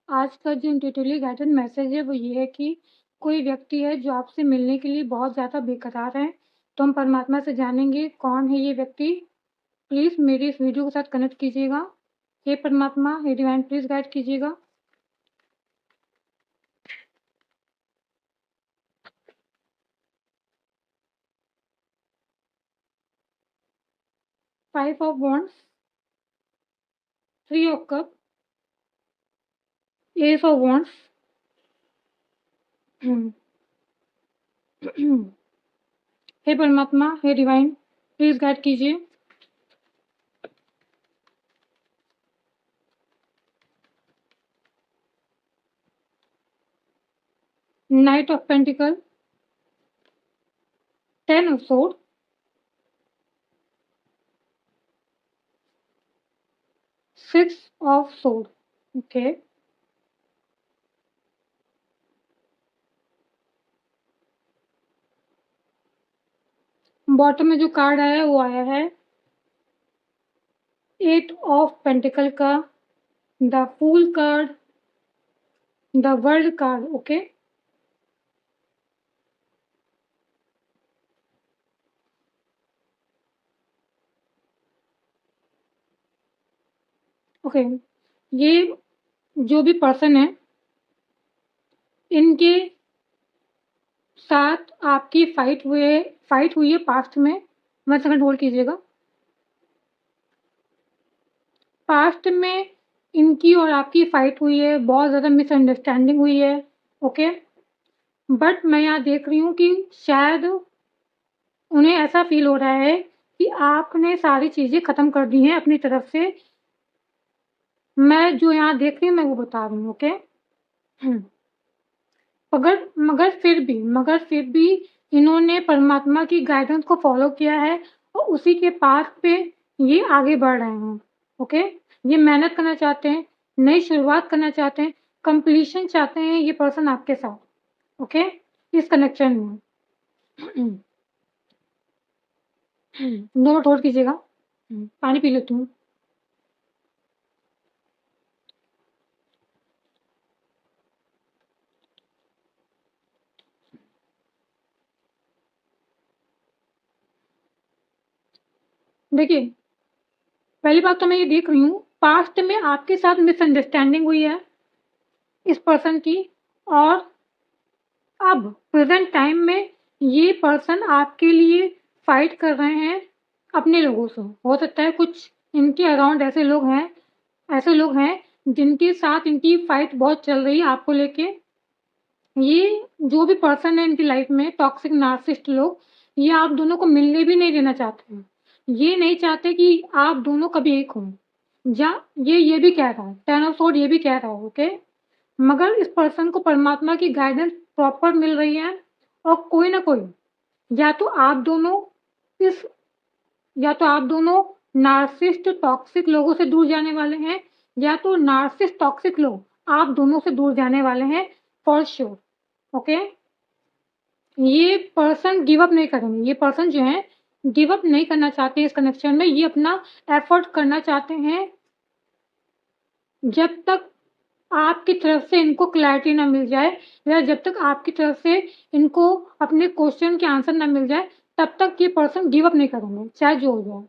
आज का जो इंट्यूटिवली गाइडेड मैसेज है वो ये है कि कोई व्यक्ति है जो आपसे मिलने के लिए बहुत ज़्यादा बेकरार है। तो हम परमात्मा से जानेंगे कौन है ये व्यक्ति। प्लीज़ मेरी इस वीडियो के साथ कनेक्ट कीजिएगा। हे परमात्मा, हे डिवाइन प्लीज़ गाइड कीजिएगा। Five of wands, three of cup, ace of wands, हे परमात्मा, हे डिवाइन प्लीज़ गाइड कीजिए। Knight of pentacle, ten of sword, six of sword. Okay, bottom में जो कार्ड आया है वो आया है एट ऑफ पेंटिकल का, the fool card, the world card. Okay, okay, ये जो भी पर्सन है इनके साथ आपकी फाइट हुई है पास्ट में। 1 सेकंड होल्ड कीजिएगा। पास्ट में इनकी और आपकी फाइट हुई है, बहुत ज़्यादा मिसअंडरस्टैंडिंग हुई है। ओके, बट मैं यहाँ देख रही हूँ कि शायद उन्हें ऐसा फील हो रहा है कि आपने सारी चीज़ें ख़त्म कर दी हैं अपनी तरफ से। मैं जो यहाँ देख रही हूँ मैं वो बता रही हूँ। ओके, मगर फिर भी इन्होंने परमात्मा की गाइडेंस को फॉलो किया है और उसी के पाथ पे ये आगे बढ़ रहे हैं। ओके, ये मेहनत करना चाहते हैं, नई शुरुआत करना चाहते हैं, कंप्लीशन चाहते हैं ये पर्सन आपके साथ। ओके, इस कनेक्शन में 2 मिनट होल्ड कीजिएगा। पानी पी लेती हूँ। देखिए, पहली बात तो मैं ये देख रही हूँ पास्ट में आपके साथ मिसअंडरस्टैंडिंग हुई है इस पर्सन की, और अब प्रेजेंट टाइम में ये पर्सन आपके लिए फाइट कर रहे हैं अपने लोगों से। हो सकता है कुछ इनके अराउंड ऐसे लोग हैं जिनके साथ इनकी फाइट बहुत चल रही है आपको लेके। ये जो भी पर्सन है इनकी लाइफ में टॉक्सिक नार्सिसिस्ट लोग, ये आप दोनों को मिलने भी नहीं देना चाहते हैं। ये नहीं चाहते कि आप दोनों कभी एक हों। या ये भी कह रहा है, 10 ऑफ सोर्ड ये भी कह रहा है। ओके, मगर इस पर्सन को परमात्मा की गाइडेंस प्रॉपर मिल रही है और कोई ना कोई या तो आप दोनों इस या तो आप दोनों नार्सिसिस्ट टॉक्सिक लोगों से दूर जाने वाले हैं, या तो नार्सिसिस्ट टॉक्सिक लोग आप दोनों से दूर जाने वाले हैं फॉर श्योर। ओके, ये पर्सन गिव अप नहीं करेंगे। ये पर्सन जो है गिव अप नहीं करना चाहते इस कनेक्शन में। ये अपना एफर्ट करना चाहते हैं जब तक आपकी तरफ से इनको क्लैरिटी ना मिल जाए, या जब तक आपकी तरफ से इनको अपने क्वेश्चन के आंसर ना मिल जाए, तब तक ये पर्सन गिव अप नहीं करेंगे, चाहे जो हो जाए।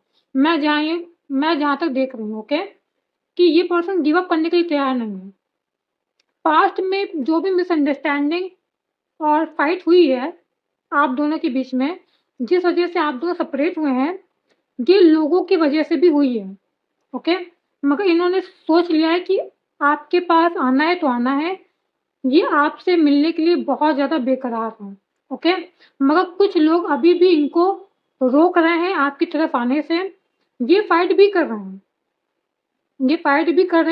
मैं जहाँ तक देख रही हूँ, ओके, कि ये पर्सन गिव अप करने के लिए तैयार नहीं है। पास्ट में जो भी मिसअंडरस्टैंडिंग और फाइट हुई है आप दोनों के बीच में, जिस वजह से आप दोनों सेपरेट हुए हैं, ये लोगों की वजह से भी हुई है। ओके, मगर इन्होंने सोच लिया है कि आपके पास आना है तो आना है। ये आपसे मिलने के लिए बहुत ज़्यादा बेकरार हैं। ओके, मगर कुछ लोग अभी भी इनको रोक रहे हैं आपकी तरफ आने से। ये फाइट भी कर रहे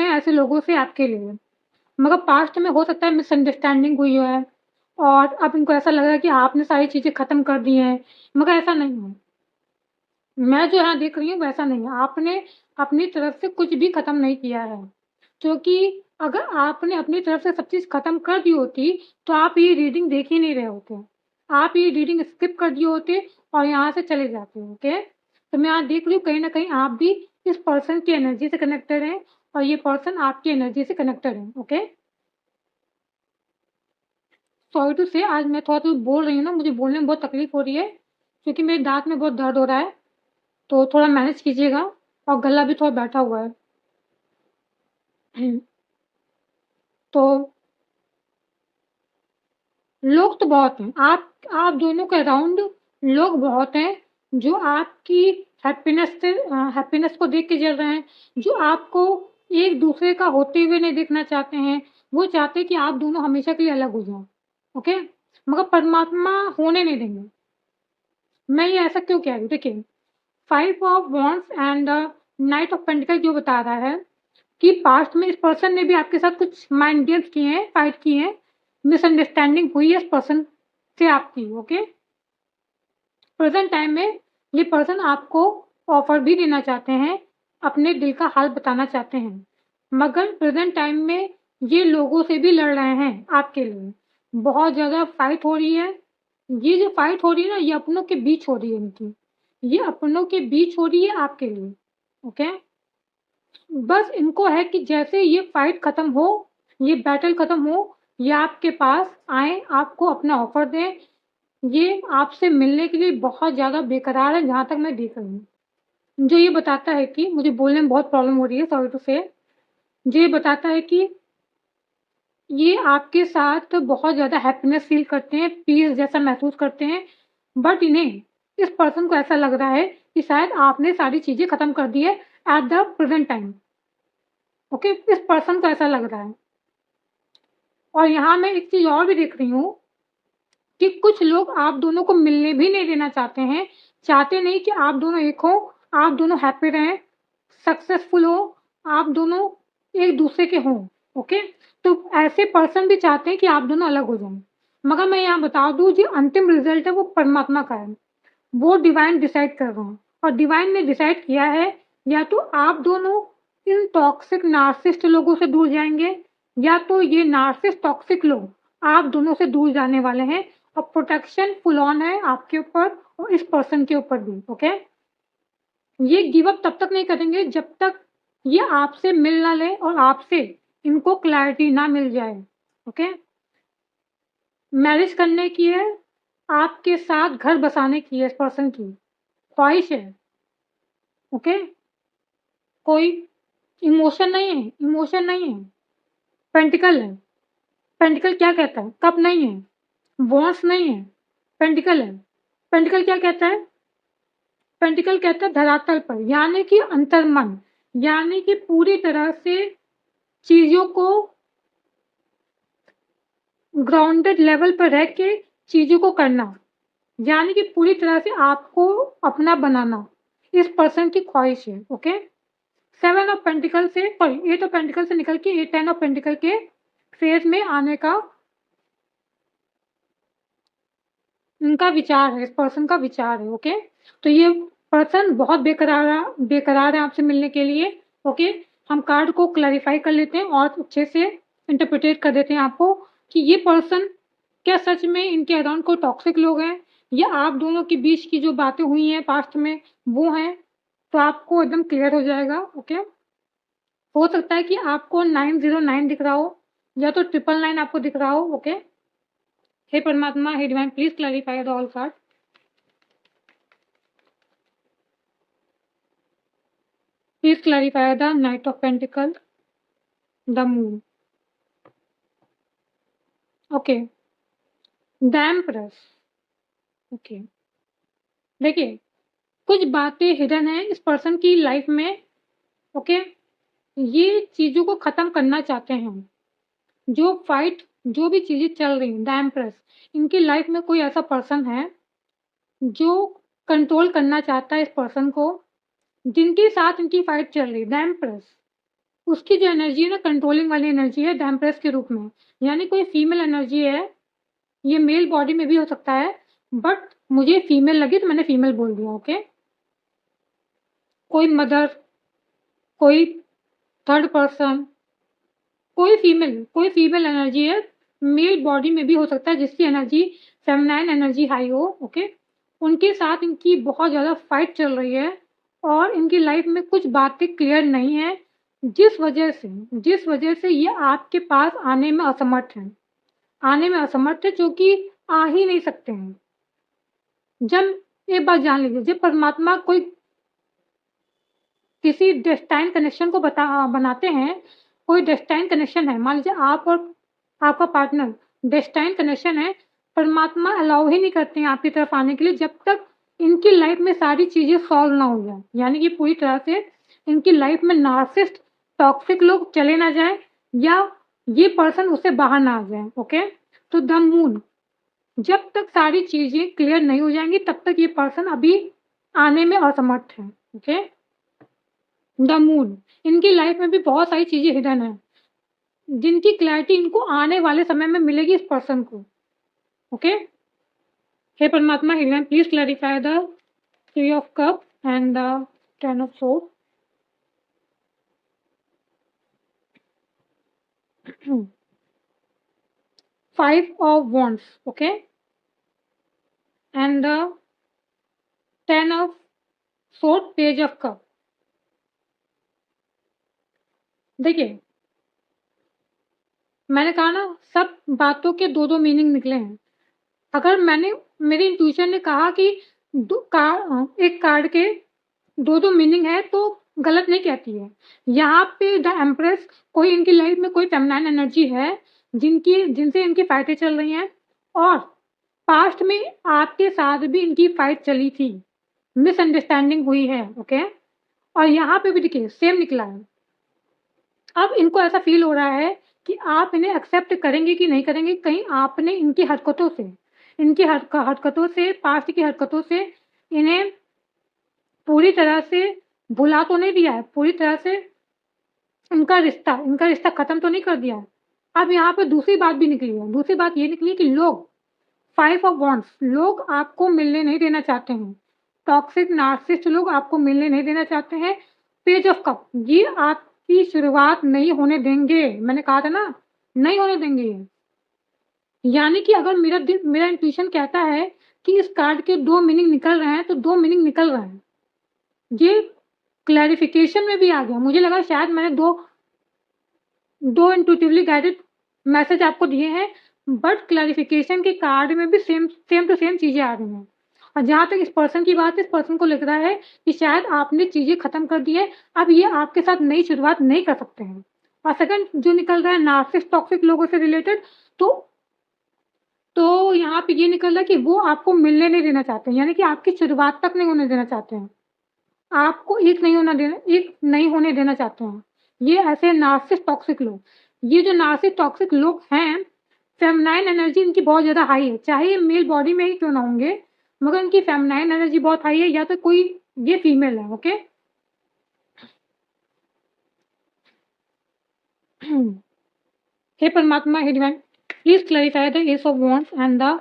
हैं, ऐसे लोगों से आपके लिए। मगर पास्ट में हो सकता है मिसअंडरस्टैंडिंग हुई है और अब इनको ऐसा लग रहा है कि आपने सारी चीज़ें ख़त्म कर दी हैं, मगर ऐसा नहीं है। मैं जो यहाँ देख रही हूँ वैसा नहीं है। आपने अपनी तरफ से कुछ भी ख़त्म नहीं किया है, क्योंकि अगर आपने अपनी तरफ से सब चीज़ ख़त्म कर दी होती तो आप ये रीडिंग देख ही नहीं रहे होते। आप ये रीडिंग स्किप कर दिए होते और यहाँ से चले जाते। ओके, तो मैं यहाँ देख रही हूँ कहीं ना कहीं आप भी इस पर्सन की एनर्जी से कनेक्टेड हैं और ये पर्सन आपकी एनर्जी से कनेक्टेड है। ओके, सॉरी टू से आज मैं थोड़ा बोल रही हूँ ना, मुझे बोलने में बहुत तकलीफ हो रही है क्योंकि मेरे दांत में बहुत दर्द हो रहा है, तो थोड़ा मैनेज कीजिएगा और गला भी थोड़ा बैठा हुआ है। तो लोग तो बहुत हैं, आप दोनों के अराउंड लोग बहुत हैं जो आपकी हैप्पीनेस को देख के जल रहे हैं, जो आपको एक दूसरे का होते हुए नहीं देखना चाहते हैं। वो चाहते हैं कि आप दोनों हमेशा के लिए अलग हो जाओ, ओके, मगर परमात्मा होने नहीं देंगे। मैं ये ऐसा क्यों कह रही हूँ, देखिए 5 of wands and night of pentacle जो बता रहा है कि पास्ट में इस पर्सन ने भी आपके साथ कुछ माइंड गेम्स किए हैं, फाइट किए हैं, मिसअंडरस्टैंडिंग हुई है इस पर्सन से आपकी, ओके। प्रेजेंट टाइम में ये पर्सन आपको ऑफर भी देना चाहते हैं, अपने दिल का हाल बताना चाहते हैं, मगर प्रेजेंट टाइम में ये लोगों से भी लड़ रहे हैं आपके लिए। बहुत ज़्यादा फाइट हो रही है। ये जो फाइट हो रही है ना, ये अपनों के बीच हो रही है इनकी, ये अपनों के बीच हो रही है आपके लिए, ओके। बस इनको है कि जैसे ये फाइट खत्म हो, ये बैटल खत्म हो, ये आपके पास आए, आपको अपना ऑफर दें। ये आपसे मिलने के लिए बहुत ज़्यादा बेकरार है जहाँ तक मैं देख रही हूँ। जो ये बताता है कि मुझे बोलने में बहुत प्रॉब्लम हो रही है, सॉरी टू से। जो ये बताता है कि ये आपके साथ बहुत ज़्यादा हैप्पीनेस फील करते हैं, पीस जैसा महसूस करते हैं, बट इन्हें इस पर्सन को ऐसा लग रहा है कि शायद आपने सारी चीज़ें ख़त्म कर दी है at the present time, okay. इस पर्सन को ऐसा लग रहा है। और यहाँ मैं एक चीज़ और भी देख रही हूँ कि कुछ लोग आप दोनों को मिलने भी नहीं देना चाहते हैं, चाहते नहीं कि आप दोनों एक हो, आप दोनों हैप्पी रहें, सक्सेसफुल हो, आप दोनों एक दूसरे के हों, ओके। तो ऐसे पर्सन भी चाहते हैं कि आप दोनों अलग हो जाएं, मगर मैं यहाँ बता दूँ जो अंतिम रिजल्ट है वो परमात्मा का है, वो डिवाइन डिसाइड कर रहे हैं। और डिवाइन ने डिसाइड किया है या तो आप दोनों इन टॉक्सिक नार्सिस्ट लोगों से दूर जाएंगे, या तो ये नार्सिस्ट टॉक्सिक लोग आप दोनों से दूर जाने वाले हैं। और प्रोटेक्शन फुल ऑन है आपके ऊपर और इस पर्सन के ऊपर भी, ओके। ये गिव अप तब तक नहीं करेंगे जब तक ये आपसे मिल ना ले और आपसे इनको क्लैरिटी ना मिल जाए, ओके। मैरिज करने की है, आपके साथ घर बसाने की है, इस पर्सन की ख्वाहिश है, ओके। कोई इमोशन नहीं है, इमोशन नहीं है, पेंटिकल है। पेंटिकल क्या कहता है, कप नहीं है, वॉन्स नहीं है, पेंटिकल है। पेंटिकल क्या कहता है, पेंटिकल कहता है धरातल पर, यानी कि अंतर्मन, यानी कि पूरी तरह से चीजों को ग्राउंडेड लेवल पर रह के चीजों को करना, यानी कि पूरी तरह से आपको अपना बनाना, इस पर्सन की ख्वाहिश है, ओके। 7 ऑफ पेंटिकल से, सॉरी 8 ऑफ पेंटिकल से निकल के 10 ऑफ पेंटिकल के फेज में आने का इनका विचार है, इस पर्सन का विचार है, ओके। तो ये पर्सन बहुत बेकरार है आपसे मिलने के लिए, ओके। हम कार्ड को क्लैरिफाई कर लेते हैं और अच्छे से इंटरप्रिटेट कर देते हैं आपको कि ये पर्सन क्या सच में इनके अराउंड कोई टॉक्सिक लोग हैं, या आप दोनों के बीच की जो बातें हुई हैं पास्ट में वो हैं। तो आपको एकदम क्लियर हो जाएगा, ओके। हो सकता है कि आपको 909 दिख रहा हो या तो 999 आपको दिख रहा हो, ओके। हे परमात्मा, हे divine, please clarify the all card. Please clarify the knight of pentacle, the moon, okay, the empress, okay. देखिए कुछ बातें हिडन है इस पर्सन की लाइफ में, ओके। ये चीजों को खत्म करना चाहते हैं, जो फाइट, जो भी चीजें चल रही हैं, द एम्प्रेस, इनकी लाइफ में कोई ऐसा पर्सन है जो कंट्रोल करना चाहता है इस पर्सन को, जिनके साथ इनकी फाइट चल रही है, द एम्प्रेस। उसकी जो एनर्जी है ना, कंट्रोलिंग वाली एनर्जी है द एम्प्रेस के रूप में, यानी कोई फीमेल एनर्जी है। ये मेल बॉडी में भी हो सकता है, बट मुझे फीमेल लगी तो मैंने फीमेल बोल दिया, ओके। कोई मदर, कोई थर्ड पर्सन, कोई फीमेल एनर्जी है, मेल बॉडी में भी हो सकता है जिसकी एनर्जी फेमिनाइन एनर्जी हाई हो, ओके। उनके साथ इनकी बहुत ज़्यादा फाइट चल रही है और इनकी लाइफ में कुछ बातें क्लियर नहीं है, जिस वजह से ये आपके पास आने में असमर्थ हैं। आने में असमर्थ है, जो कि आ ही नहीं सकते हैं। जब एक बात जान लीजिए, जब परमात्मा कोई किसी डेस्टाइन कनेक्शन को बनाते हैं, कोई डेस्टाइन कनेक्शन है, मान लीजिए आप और आपका पार्टनर डेस्टाइन कनेक्शन है, परमात्मा अलाउ ही नहीं करते हैं आपकी तरफ आने के लिए जब तक इनकी लाइफ में सारी चीज़ें सॉल्व ना हो जाए। यानी कि पूरी तरह से इनकी लाइफ में नार्सिसिस्ट, टॉक्सिक लोग चले ना जाएँ या ये पर्सन उससे बाहर ना आ जाए, ओके? तो द मून, जब तक सारी चीज़ें क्लियर नहीं हो जाएँगी तब तक ये पर्सन अभी आने में असमर्थ है, ओके? द मून, इनकी लाइफ में भी बहुत सारी चीज़ें हिडन है, जिनकी क्लैरिटी इनको आने वाले समय में मिलेगी इस पर्सन को, ओके? हे परमात्मा hidden, please clarify the 3 of cup and the 10 of sword. 5 of wands, okay? And the 10 of sword, page of cup। देखिए, मैंने कहा ना, सब बातों के 2-2 मीनिंग निकले हैं। अगर मेरी इंट्यूशन ने कहा कि एक कार्ड के 2-2 मीनिंग है तो गलत नहीं कहती है। यहाँ पे द एम्प्रेस, कोई इनकी लाइफ में कोई फेमिनाइन एनर्जी है जिनसे इनकी फाइटें चल रही हैं और पास्ट में आपके साथ भी इनकी फाइट चली थी, मिसअंडरस्टैंडिंग हुई है, ओके? और यहाँ पे भी देखिए सेम निकला है। अब इनको ऐसा फील हो रहा है कि आप इन्हें एक्सेप्ट करेंगे कि नहीं करेंगे, कहीं आपने इनकी हरकतों से, पास्ट की हरकतों से इन्हें पूरी तरह से भुला तो नहीं दिया है, पूरी तरह से इनका रिश्ता खत्म तो नहीं कर दिया है। अब यहाँ पे दूसरी बात भी निकली है। दूसरी बात ये निकली कि लोग 5 ऑफ वॉन्ड्स, लोग आपको मिलने नहीं देना चाहते हैं। टॉक्सिक नार्सिसिस्ट लोग आपको मिलने नहीं देना चाहते हैं। पेज ऑफ कप, ये आपकी शुरुआत नहीं होने देंगे। मैंने कहा था ना, नहीं होने देंगे ये। यानी कि अगर मेरा इंट्यूशन कहता है कि इस कार्ड के 2 मीनिंग निकल रहे हैं, तो 2 मीनिंग निकल रहे हैं। ये क्लैरिफिकेशन में भी आ गया। मुझे लगा शायद मैंने दो इंट्यूटिवली गाइडेड मैसेज आपको दिए हैं, बट क्लैरिफिकेशन के कार्ड में भी सेम टू सेम चीज़ें आ रही हैं। और जहाँ तक इस पर्सन की बात है, इस पर्सन को लग रहा है कि शायद आपने चीज़ें ख़त्म कर दी है, अब ये आपके साथ नई शुरुआत नहीं कर सकते हैं। और सेकंड जो निकल रहा है नार्सिसिस्ट टॉक्सिक लोगों से रिलेटेड, तो यहाँ पे ये निकल रहा है कि वो आपको मिलने नहीं देना चाहते हैं, यानी कि आपकी शुरुआत तक नहीं होने देना चाहते हैं। आपको एक नहीं होने देना चाहते हैं। ये ऐसे नार्सिसिस्ट टॉक्सिक लोग, ये जो नार्सिसिस्ट टॉक्सिक लोग हैं, फेमिनाइन एनर्जी इनकी बहुत ज़्यादा हाई है, चाहे ये मेल बॉडी में ही क्यों ना होंगे, मगर इनकी फेमिनाइन एनर्जी बहुत हाई है, या तो कोई ये फीमेल है, ओके? हे परमात्मा, हे divine, please clarify the ace of wands and the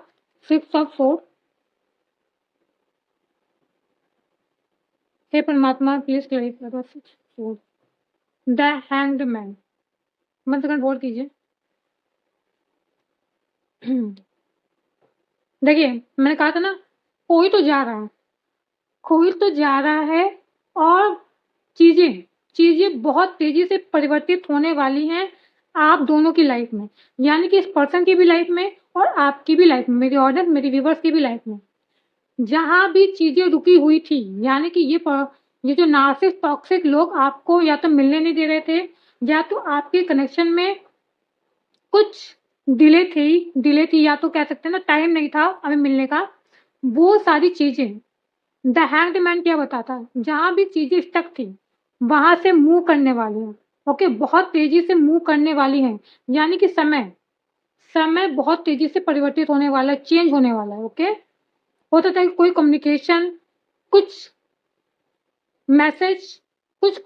6 of sword. हे परमात्मा, please clarify the 6 sword, the hanged man. 1 second hold कीजिए। देखिए, मैंने कहा था ना, कोई तो जा रहा है और चीज़ें बहुत तेज़ी से परिवर्तित होने वाली हैं आप दोनों की लाइफ में, यानी कि इस पर्सन की भी लाइफ में और आपकी भी लाइफ में, मेरी ऑडियंस, मेरी व्यूअर्स की भी लाइफ में। जहाँ भी चीज़ें रुकी हुई थी, यानी कि ये जो नार्सिसिस्ट टॉक्सिक लोग आपको या तो मिलने नहीं दे रहे थे, या तो आपके कनेक्शन में कुछ डिले थी, या तो कह सकते हैं ना, टाइम नहीं था हमें मिलने का, वो सारी चीज़ें द हैंग्ड मैन क्या बताता है, जहाँ भी चीज़ें स्टक थी वहाँ से मूव करने वाली हैं, ओके? बहुत तेज़ी से मूव करने वाली हैं, यानी कि समय बहुत तेज़ी से परिवर्तित होने वाला है, चेंज होने वाला है, ओके? हो सकता है कोई कम्युनिकेशन, कुछ मैसेज, कुछ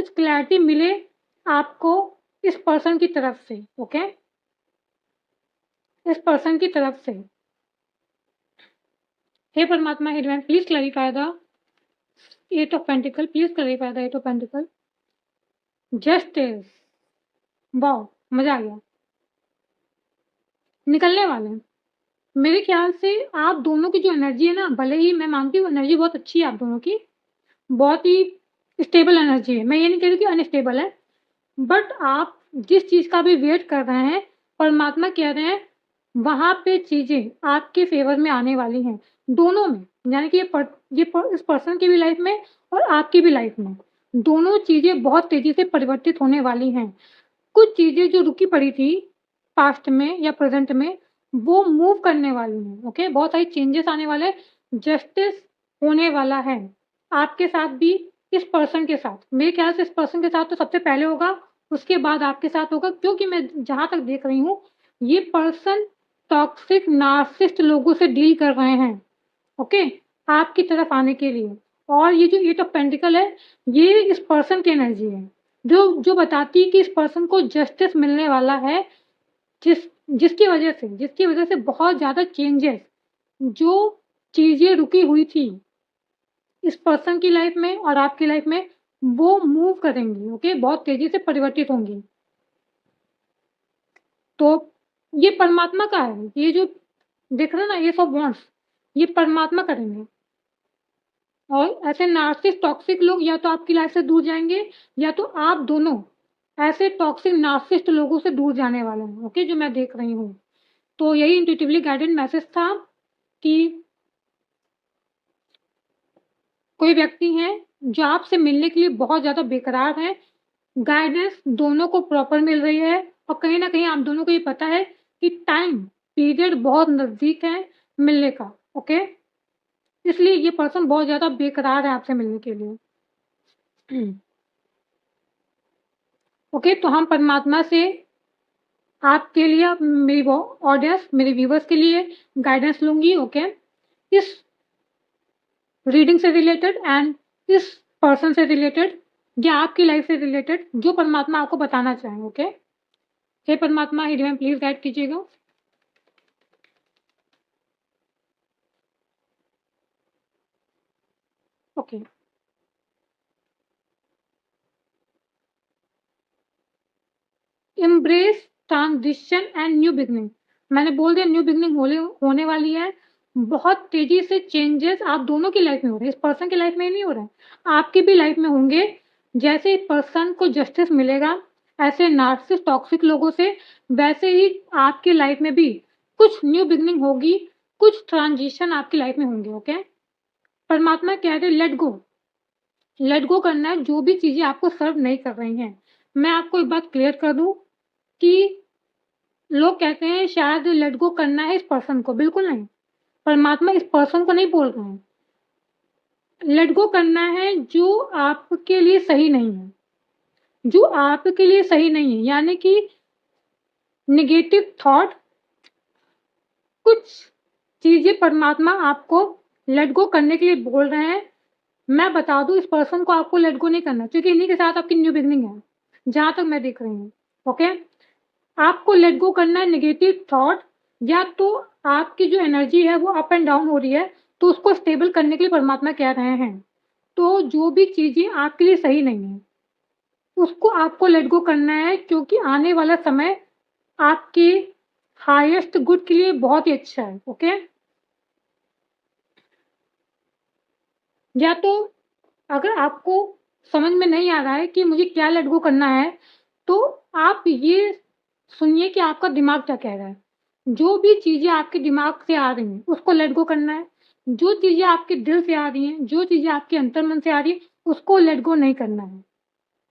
क्लैरिटी मिले आपको इस पर्सन की तरफ से, ओके? इस पर्सन की तरफ से। हे परमात्मा, हे divine, please clarify the 8 of pentacle, please clarify the 8 of pentacle. Justice, wow, मजा आ गया। निकलने वाले हैं। मेरे ख्याल से आप दोनों की जो एनर्जी है ना, भले ही मैं मानती हूँ एनर्जी बहुत अच्छी है आप दोनों की, बहुत ही स्टेबल एनर्जी है, मैं ये नहीं कह रही कि अनस्टेबल है, बट आप जिस चीज़ का भी वेट कर रहे हैं, परमात्मा कह रहे हैं वहाँ पे चीज़ें आपके फ़ेवर में आने वाली हैं, दोनों में। यानी कि इस पर्सन की भी लाइफ़ में और आपकी भी लाइफ़ में। दोनों चीज़ें बहुत तेज़ी से परिवर्तित होने वाली हैं। कुछ चीज़ें जो रुकी पड़ी थी पास्ट में या प्रेज़ेंट में, वो मूव करने वाली हैं, ओके? बहुत सारी चेंजेस आने वाले हैं, जस्टिस होने वाला है, आपके साथ भी, इस पर्सन के साथ। मेरे ख़्याल से इस पर्सन के साथ तो सबसे पहले होगा, उसके बाद आपके साथ होगा, क्योंकि मैं जहाँ तक देख रही हूँ, ये पर्सन टॉक्सिक नार्सिसिस्ट लोगों से डील कर रहे हैं, ओके? आपकी तरफ आने के लिए। और ये जो 8 ऑफ पेंटिकल है, ये इस पर्सन की एनर्जी है, जो बताती है कि इस पर्सन को जस्टिस मिलने वाला है, जिसकी वजह से बहुत ज़्यादा चेंजेस, जो चीज़ें रुकी हुई थी इस पर्सन की लाइफ में और आपकी लाइफ में, वो मूव करेंगी, ओके? बहुत तेज़ी से परिवर्तित होंगी। तो ये परमात्मा का है, ये जो दिख रहा है ना, ये सब वांट्स, ये परमात्मा करेंगे। और ऐसे नार्सिसिस्ट टॉक्सिक लोग या तो आपकी लाइफ से दूर जाएँगे, या तो आप दोनों ऐसे टॉक्सिक नार्सिसिस्ट लोगों से दूर जाने वाले हैं, ओके? जो मैं देख रही हूँ। तो यही इंट्यूटिवली गाइडेड मैसेज था कि कोई व्यक्ति हैं जो आपसे मिलने के लिए बहुत ज़्यादा बेकरार हैं, गाइडेंस दोनों को प्रॉपर मिल रही है और कहीं न कहीं आप दोनों को ये पता है कि टाइम पीरियड बहुत नज़दीक है मिलने का, ओके? इसलिए ये पर्सन बहुत ज़्यादा बेकरार है आपसे मिलने के लिए। ओके, तो हम परमात्मा से आपके लिए, मेरी वो ऑडियंस, मेरे व्यूवर्स के लिए गाइडेंस लूँगी, ओके? इस रीडिंग से रिलेटेड एंड इस पर्सन से रिलेटेड या आपकी लाइफ से रिलेटेड, जो परमात्मा आपको बताना चाहें, ओके? हे परमात्मा, हे डिवाइन, प्लीज गाइड कीजिएगा। Okay, embrace transition and new beginning. मैंने बोल दिया न्यू बिगनिंग होने वाली है। बहुत तेजी से चेंजेस आप दोनों की लाइफ में हो रहे हैं, इस पर्सन की लाइफ में ही नहीं हो रहे हैं, आपकी भी लाइफ में होंगे। जैसे पर्सन को जस्टिस मिलेगा ऐसे नार्सिसिस्ट टॉक्सिक लोगों से, वैसे ही आपकी लाइफ में भी कुछ न्यू बिगनिंग होगी, कुछ ट्रांजिशन आपकी लाइफ में होंगे, ओके? परमात्मा कह रहे लेट गो करना है जो भी चीज़ें आपको सर्व नहीं कर रही हैं। मैं आपको एक बात क्लियर कर दूँ कि लोग कहते हैं शायद लेट गो करना है इस पर्सन को, बिल्कुल नहीं। परमात्मा इस पर्सन को नहीं बोल रहे हैं। लेट गो करना है जो आपके लिए सही नहीं है, जो आपके लिए सही नहीं है, यानी कि नेगेटिव थॉट, कुछ चीज़ें परमात्मा आपको लेट गो करने के लिए बोल रहे हैं। मैं बता दूँ, इस पर्सन को आपको लेट गो नहीं करना, क्योंकि इन्हीं के साथ आपकी न्यू बिगनिंग है, जहाँ तक मैं देख रही हूँ, ओके? आपको लेट गो करना है नेगेटिव थॉट, या तो आपकी जो एनर्जी है वो अप एंड डाउन हो रही है, तो उसको स्टेबल करने के लिए परमात्मा कह रहे हैं। तो जो भी चीज़ें आपके लिए सही नहीं है, उसको आपको लेट गो करना है, क्योंकि आने वाला समय आपके हाईएस्ट गुड के लिए बहुत ही अच्छा है, ओके? या तो अगर आपको समझ में नहीं आ रहा है कि मुझे क्या लेट गो करना है, तो आप ये सुनिए कि आपका दिमाग क्या कह रहा है। जो भी चीज़ें आपके दिमाग से आ रही हैं, उसको लेट गो करना है। जो चीज़ें आपके दिल से आ रही हैं, जो चीज़ें आपके अंतर्मन से आ रही हैं, उसको लेट गो नहीं करना है।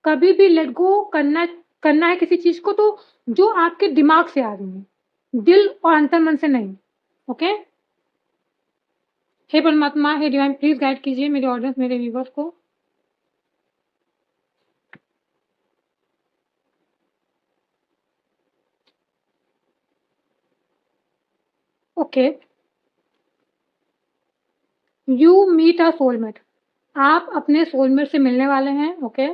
कभी भी लेट गो करना है किसी चीज़ को, तो जो आपके दिमाग से आ रही है, दिल और अंतर्मन से नहीं, ओके? हे परमात्मा, हे डिवाइन, प्लीज़ गाइड कीजिए मेरे ऑडियंस, मेरे व्यूअर्स को। Okay, you meet a soulmate. आप अपने सोलमेट से मिलने वाले हैं, ओके?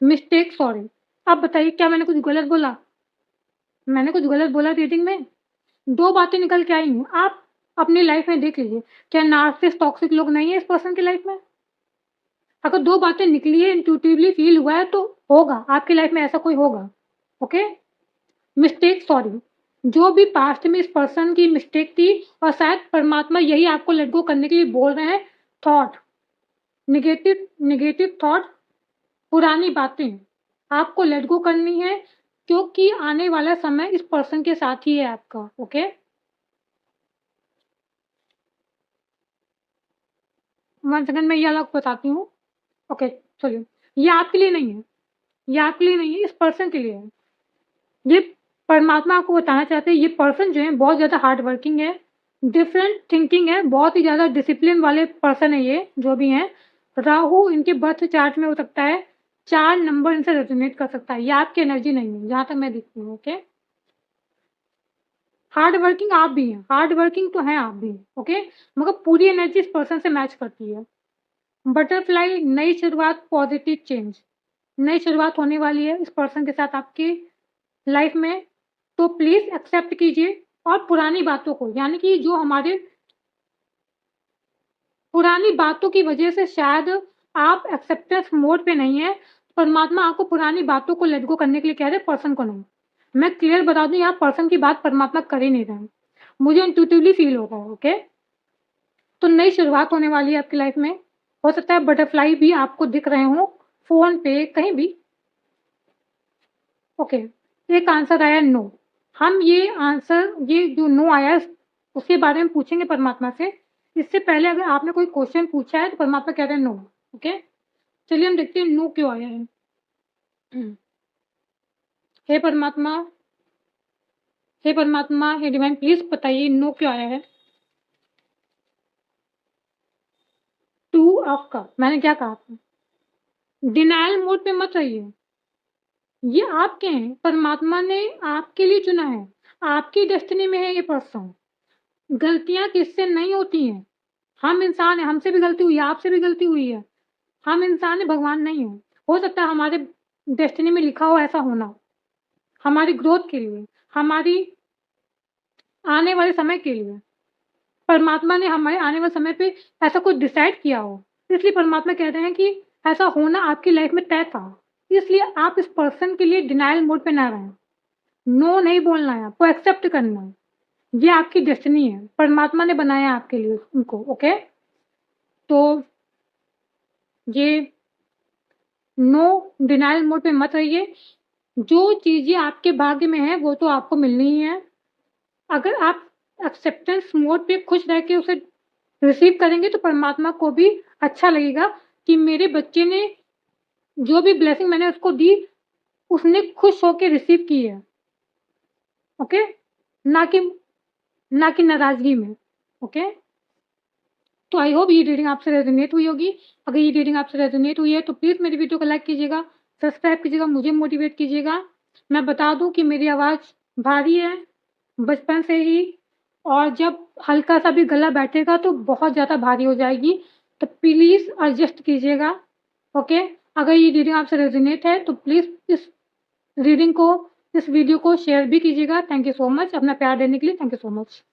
Mistake sorry. आप बताइए, क्या मैंने कुछ गलत बोला? मैंने कुछ गलत बोला रीडिंग में? 2 बातें निकल के आई हूँ। आप अपनी लाइफ में देख लीजिए, क्या नार्सिसिस्ट टॉक्सिक लोग नहीं है इस पर्सन की लाइफ में? अगर 2 बातें निकली है, इंट्यूटिवली फील हुआ है, तो होगा, आपकी लाइफ में ऐसा कोई होगा, ओके? Mistake sorry. जो भी पास्ट में इस पर्सन की मिस्टेक थी, और शायद परमात्मा यही आपको लेट गो करने के लिए बोल रहे हैं। थॉट, नेगेटिव नेगेटिव थॉट, पुरानी बातें आपको लेट गो करनी है, क्योंकि आने वाला समय इस पर्सन के साथ ही है आपका। ओके, वन सेकंड में ये अलग बताती हूँ। ओके, चलिए, ये आपके लिए नहीं है, ये आपके लिए नहीं है, इस पर्सन के लिए है। ये परमात्मा आपको बताना चाहते हैं, ये पर्सन जो है बहुत ज़्यादा हार्ड वर्किंग है, डिफरेंट थिंकिंग है, बहुत ही ज़्यादा डिसिप्लिन वाले पर्सन है ये जो भी हैं। राहु इनके बर्थ चार्ट में हो सकता है 4 नंबर इनसे रेजोनेट कर सकता है। ये आपकी एनर्जी नहीं है जहाँ तक मैं देखती हूँ। ओके, हार्ड वर्किंग आप भी हैं, हार्ड वर्किंग तो हैं आप भी। ओके, मगर पूरी एनर्जी इस पर्सन से मैच करती है। बटरफ्लाई, नई शुरुआत, पॉजिटिव चेंज, नई शुरुआत होने वाली है इस पर्सन के साथ आपकी लाइफ में। तो प्लीज़ एक्सेप्ट कीजिए और पुरानी बातों को, यानी कि जो हमारे पुरानी बातों की वजह से शायद आप एक्सेप्टेंस मोड पे नहीं है, परमात्मा आपको पुरानी बातों को लेट गो करने के लिए कह रहे हैं, पर्सन को नहीं। मैं क्लियर बता दूँ, यहाँ पर्सन की बात परमात्मा कर ही नहीं रहे हैं, मुझे इंट्यूटिवली फील होता है। ओके, तो नई शुरुआत होने वाली है आपकी लाइफ में। हो सकता है बटरफ्लाई भी आपको दिख रहे हों, फ़ोन पे कहीं भी। ओके, एक आंसर आया नो। हम ये आंसर, ये जो नो आया है, उसके बारे में पूछेंगे परमात्मा से। इससे पहले अगर आपने कोई क्वेश्चन पूछा है तो परमात्मा कह रहे हैं नो। ओके, चलिए हम देखते हैं नो क्यों आया है। हे परमात्मा, हे परमात्मा, हे डिवाइन, प्लीज बताइए नो क्यों आया है। 2 ऑफ कप, मैंने क्या कहा था? डिनायल मोड पे मत रहिए, ये आपके हैं, परमात्मा ने आपके लिए चुना है, आपकी डेस्टिनी में है ये पर्सन। गलतियां किससे नहीं होती हैं, हम इंसान हैं, हमसे भी गलती हुई है, आपसे भी गलती हुई है। हम इंसान हैं, भगवान नहीं है। हो सकता है हमारे डेस्टिनी में लिखा हो ऐसा होना, हमारी ग्रोथ के लिए, हमारी आने वाले समय के लिए। परमात्मा ने हमारे आने वाले समय पे ऐसा कुछ डिसाइड किया हो, इसलिए परमात्मा कह रहे हैं कि ऐसा होना आपकी लाइफ में तय था। इसलिए आप इस पर्सन के लिए डिनायल मोड पे ना रहें। नो नहीं बोलना है, आपको एक्सेप्ट करना है। ये आपकी डेस्टिनी है, परमात्मा ने बनाया आपके लिए उनको। ओके, तो ये नो डिनायल मोड पे मत रहिए। जो चीज़ें आपके भाग्य में है वो तो आपको मिलनी ही है। अगर आप एक्सेप्टेंस मोड पे खुश रह के उसे रिसीव करेंगे तो परमात्मा को भी अच्छा लगेगा कि मेरे बच्चे ने जो भी ब्लेसिंग मैंने उसको दी, उसने खुश होके रिसीव की है। ओके, ना कि ना कि नाराज़गी में। ओके, तो आई होप ये रीडिंग आपसे रेजोनेट हुई होगी। अगर ये रीडिंग आपसे रेजोनेट हुई है तो प्लीज़ मेरी वीडियो को लाइक कीजिएगा, सब्सक्राइब कीजिएगा, मुझे मोटिवेट कीजिएगा। मैं बता दूँ कि मेरी आवाज़ भारी है बचपन से ही, और जब हल्का-सा भी गला बैठेगा तो बहुत ज़्यादा भारी हो जाएगी, तो प्लीज़ एडजस्ट कीजिएगा। ओके, अगर ये रीडिंग आपसे रेजोनेट है तो प्लीज़ इस रीडिंग को, इस वीडियो को शेयर भी कीजिएगा। थैंक यू सो मच अपना प्यार देने के लिए। Thank you so much.